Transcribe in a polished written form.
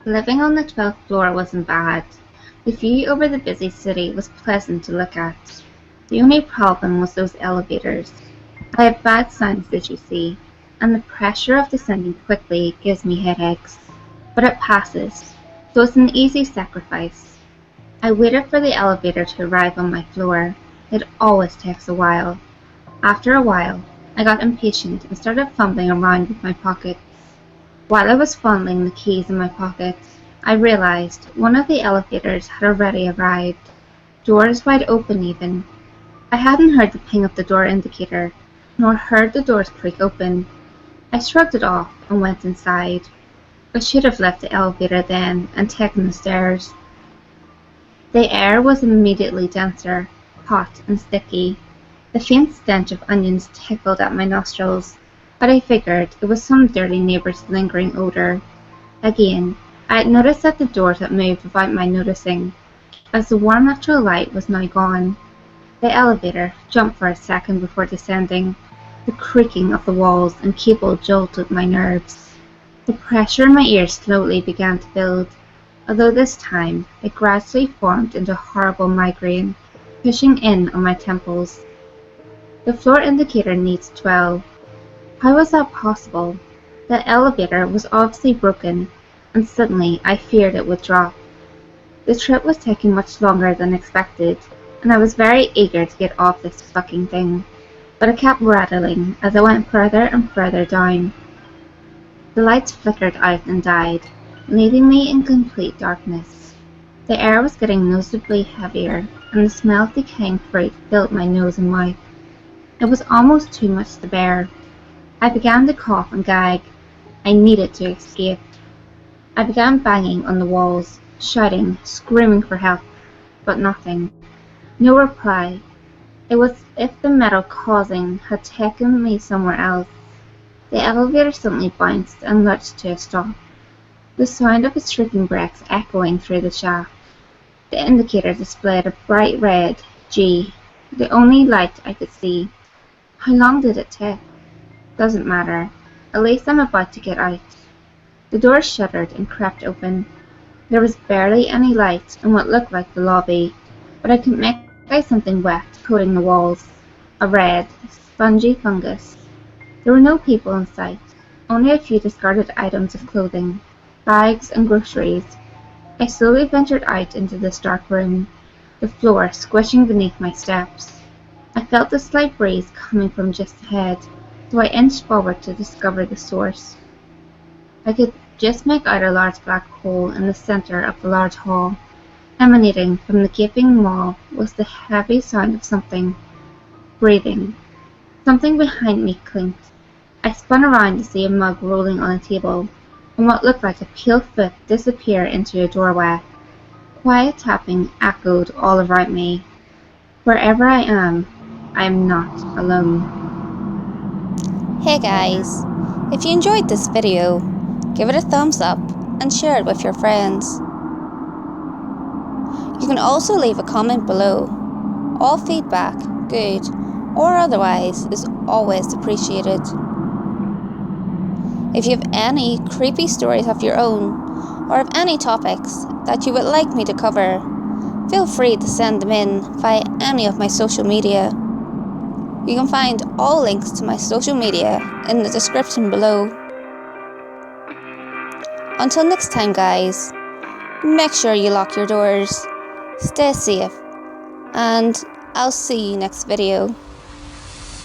Living on the 12th floor wasn't bad. The view over the busy city was pleasant to look at. The only problem was those elevators. I have bad sinus, as you see, and the pressure of descending quickly gives me headaches. But it passes, so it's an easy sacrifice. I waited for the elevator to arrive on my floor. It always takes a while. After a while, I got impatient and started fumbling around with my pockets. While I was fondling the keys in my pockets, I realized one of the elevators had already arrived, doors wide open even. I hadn't heard the ping of the door indicator, nor heard the doors creak open. I shrugged it off and went inside. I should have left the elevator then and taken the stairs. The air was immediately denser, hot and sticky. The faint stench of onions tickled at my nostrils, but I figured it was some dirty neighbour's lingering odour. Again, I had noticed that the doors had moved without my noticing, as the warm natural light was now gone. The elevator jumped for a second before descending. The creaking of the walls and cable jolted my nerves. The pressure in my ears slowly began to build, although this time it gradually formed into a horrible migraine, pushing in on my temples. The floor indicator needs 12. How was that possible? The elevator was obviously broken, and suddenly I feared it would drop. The trip was taking much longer than expected, and I was very eager to get off this fucking thing, but it kept rattling as I went further and further down. The lights flickered out and died, leaving me in complete darkness. The air was getting noticeably heavier, and the smell of decaying fruit filled my nose and mouth. It was almost too much to bear. I began to cough and gag. I needed to escape. I began banging on the walls, shouting, screaming for help, but nothing. No reply. It was as if the metal causing had taken me somewhere else. The elevator suddenly bounced and lurched to a stop, the sound of its shrieking brakes echoing through the shaft. The indicator displayed a bright red G, the only light I could see. How long did it take? Doesn't matter. At least I'm about to get out. The door shuddered and crept open. There was barely any light in what looked like the lobby, but I could make out something wet coating the walls. A red, spongy fungus. There were no people in sight, only a few discarded items of clothing, bags and groceries. I slowly ventured out into this dark room, the floor squishing beneath my steps. I felt a slight breeze coming from just ahead, so I inched forward to discover the source. I could just make out a large black hole in the centre of the large hall. Emanating from the gaping maw was the heavy sound of something breathing. Something behind me clinked. I spun around to see a mug rolling on a table, and what looked like a pale foot disappear into a doorway. Quiet tapping echoed all around me. Wherever I am not alone. Hey guys, if you enjoyed this video, give it a thumbs up and share it with your friends. You can also leave a comment below. All feedback, good or otherwise, is always appreciated. If you have any creepy stories of your own, or have any topics that you would like me to cover, feel free to send them in via any of my social media. You can find all links to my social media in the description below. Until next time guys, make sure you lock your doors, stay safe, and I'll see you next video.